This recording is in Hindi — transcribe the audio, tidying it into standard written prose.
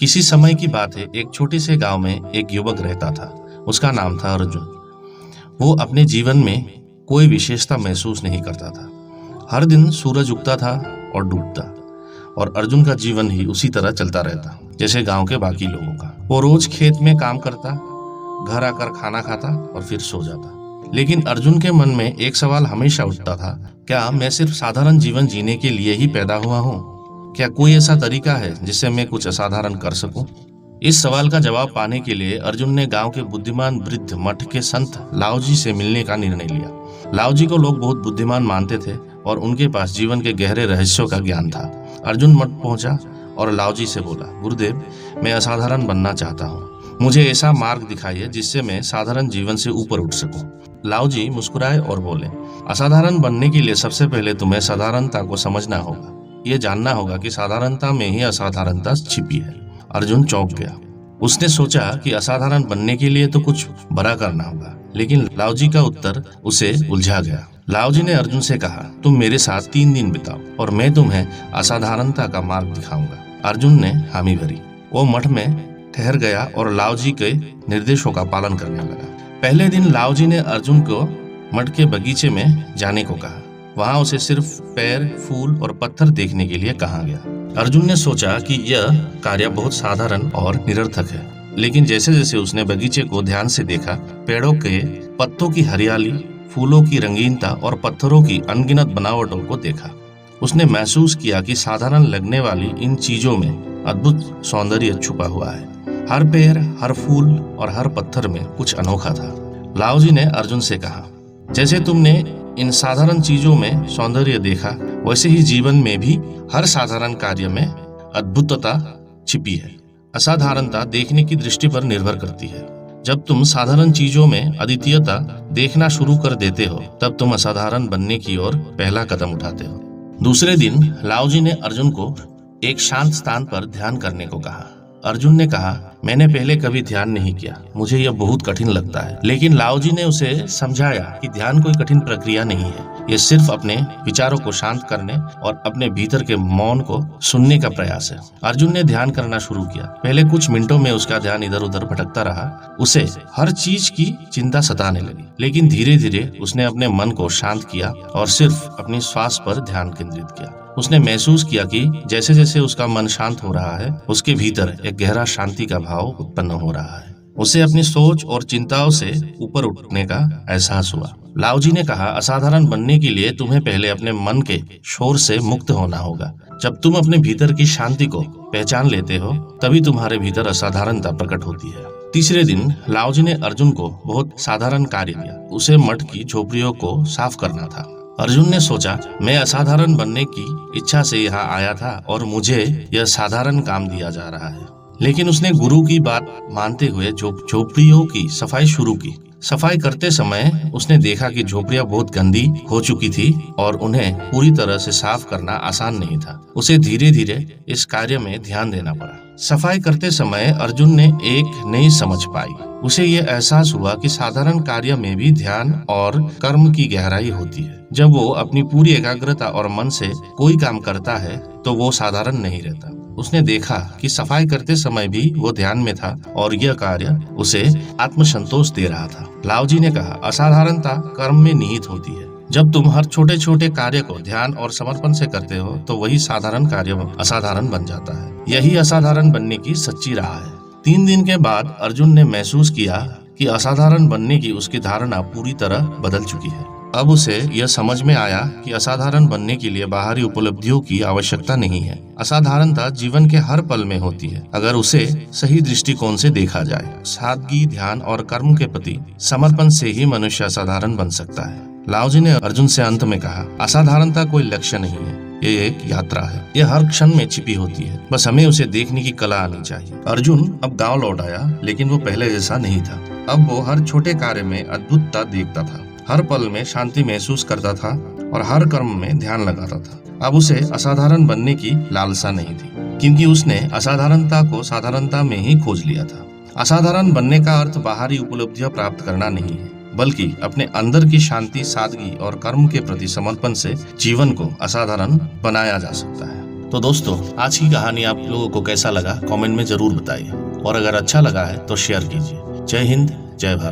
किसी समय की बात है, एक छोटे से गांव में एक युवक रहता था। उसका नाम था अर्जुन। वो अपने जीवन में कोई विशेषता महसूस नहीं करता था। हर दिन सूरज उगता था और डूबता, और अर्जुन का जीवन ही उसी तरह चलता रहता जैसे गांव के बाकी लोगों का। वो रोज खेत में काम करता, घर आकर खाना खाता और फिर सो जाता। लेकिन अर्जुन के मन में एक सवाल हमेशा उठता था, क्या मैं सिर्फ साधारण जीवन जीने के लिए ही पैदा हुआ हूँ? क्या कोई ऐसा तरीका है जिससे मैं कुछ असाधारण कर सकूं? इस सवाल का जवाब पाने के लिए अर्जुन ने गांव के बुद्धिमान वृद्ध मठ के संत लाओजी से मिलने का निर्णय लिया। लाओजी को लोग बहुत बुद्धिमान मानते थे और उनके पास जीवन के गहरे रहस्यों का ज्ञान था। अर्जुन मठ पहुंचा और लाओजी से बोला, गुरुदेव, मैं असाधारण बनना चाहता हूँ। मुझे ऐसा मार्ग दिखाइए जिससे मैं साधारण जीवन से ऊपर उठ सकूं। लाओजी मुस्कुराए और बोले, असाधारण बनने के लिए सबसे पहले तुम्हें साधारणता को समझना होगा। ये जानना होगा कि साधारणता में ही असाधारणता छिपी है। अर्जुन चौंक गया। उसने सोचा कि असाधारण बनने के लिए तो कुछ बड़ा करना होगा, लेकिन लाओजी का उत्तर उसे उलझा गया। लाओजी ने अर्जुन से कहा, तुम मेरे साथ 3 दिन बिताओ और मैं तुम्हें असाधारणता का मार्ग दिखाऊंगा। अर्जुन ने हामी भरी। वो मठ में ठहर गया और लाओजी के निर्देशों का पालन करने लगा। पहले दिन लाओजी ने अर्जुन को मठ के बगीचे में जाने को कहा। वहां उसे सिर्फ पैर, फूल और पत्थर देखने के लिए कहा गया। अर्जुन ने सोचा कि यह कार्य बहुत साधारण और निरर्थक है, लेकिन जैसे जैसे उसने बगीचे को ध्यान से देखा, पेड़ों के पत्तों की हरियाली, फूलों की रंगीनता और पत्थरों की अनगिनत बनावटों को देखा, उसने महसूस किया कि साधारण लगने वाली इन चीजों में अद्भुत सौंदर्य छुपा हुआ है। हर पेड़, हर फूल और हर पत्थर में कुछ अनोखा था। लाओजी ने अर्जुन से कहा, जैसे तुमने इन साधारण चीजों में सौंदर्य देखा, वैसे ही जीवन में भी हर साधारण कार्य में अद्भुतता छिपी है। असाधारणता देखने की दृष्टि पर निर्भर करती है। जब तुम साधारण चीजों में अद्वितीयता देखना शुरू कर देते हो, तब तुम असाधारण बनने की ओर पहला कदम उठाते हो। दूसरे दिन लाओजी ने अर्जुन को एक शांत स्थान पर ध्यान करने को कहा। अर्जुन ने कहा, मैंने पहले कभी ध्यान नहीं किया, मुझे यह बहुत कठिन लगता है। लेकिन लाओजी ने उसे समझाया कि ध्यान कोई कठिन प्रक्रिया नहीं है, यह सिर्फ अपने विचारों को शांत करने और अपने भीतर के मौन को सुनने का प्रयास है। अर्जुन ने ध्यान करना शुरू किया। पहले कुछ मिनटों में उसका ध्यान इधर उधर भटकता रहा, उसे हर चीज की चिंता सताने लगी। लेकिन धीरे धीरे उसने अपने मन को शांत किया और सिर्फ अपनी श्वास पर ध्यान केंद्रित किया। उसने महसूस किया कि जैसे जैसे उसका मन शांत हो रहा है, उसके भीतर एक गहरा शांति का भाव उत्पन्न हो रहा है। उसे अपनी सोच और चिंताओं से ऊपर उठने का एहसास हुआ। लाओजी ने कहा, असाधारण बनने के लिए तुम्हें पहले अपने मन के शोर से मुक्त होना होगा। जब तुम अपने भीतर की शांति को पहचान लेते हो, तभी तुम्हारे भीतर असाधारणता प्रकट होती है। तीसरे दिन लाओजी ने अर्जुन को बहुत साधारण कार्य दिया। उसे मठ की झोपड़ियों को साफ करना था। अर्जुन ने सोचा, मैं असाधारण बनने की इच्छा से यहाँ आया था और मुझे यह साधारण काम दिया जा रहा है। लेकिन उसने गुरु की बात मानते हुए झोपड़ियों की सफाई शुरू की। सफाई करते समय उसने देखा कि झोपड़ियां बहुत गंदी हो चुकी थी और उन्हें पूरी तरह से साफ करना आसान नहीं था। उसे धीरे धीरे इस कार्य में ध्यान देना पड़ा। सफाई करते समय अर्जुन ने एक नई समझ पाई। उसे ये एहसास हुआ कि साधारण कार्य में भी ध्यान और कर्म की गहराई होती है। जब वो अपनी पूरी एकाग्रता और मन से कोई काम करता है, तो वो साधारण नहीं रहता। उसने देखा कि सफाई करते समय भी वो ध्यान में था और यह कार्य उसे आत्मसंतोष दे रहा था। लाओजी ने कहा, असाधारणता कर्म में निहित होती है। जब तुम हर छोटे छोटे कार्य को ध्यान और समर्पण से करते हो, तो वही साधारण कार्य असाधारण बन जाता है। यही असाधारण बनने की सच्ची राह है। 3 दिन के बाद अर्जुन ने महसूस किया कि असाधारण बनने की उसकी धारणा पूरी तरह बदल चुकी है। अब उसे यह समझ में आया कि असाधारण बनने के लिए बाहरी उपलब्धियों की आवश्यकता नहीं है। असाधारणता जीवन के हर पल में होती है, अगर उसे सही दृष्टिकोण से देखा जाए। सादगी, ध्यान और कर्म के प्रति समर्पण से ही मनुष्य असाधारण बन सकता है। लाओजी ने अर्जुन से अंत में कहा, असाधारणता कोई लक्ष्य नहीं है, ये एक यात्रा है। ये हर क्षण में छिपी होती है, बस हमें उसे देखने की कला आनी चाहिए। अर्जुन अब गांव लौट आया, लेकिन वो पहले जैसा नहीं था। अब वो हर छोटे कार्य में अद्भुतता देखता था, हर पल में शांति महसूस करता था और हर कर्म में ध्यान लगाता था। अब उसे असाधारण बनने की लालसा नहीं थी, क्योंकि उसने असाधारणता को साधारणता में ही खोज लिया था। असाधारण बनने का अर्थ बाहरी उपलब्धियां प्राप्त करना नहीं है, बल्कि अपने अंदर की शांति, सादगी और कर्म के प्रति समर्पण से जीवन को असाधारण बनाया जा सकता है। तो दोस्तों, आज की कहानी आप लोगों को कैसा लगा कमेंट में जरूर बताइए, और अगर अच्छा लगा है तो शेयर कीजिए। जय हिंद, जय भारत।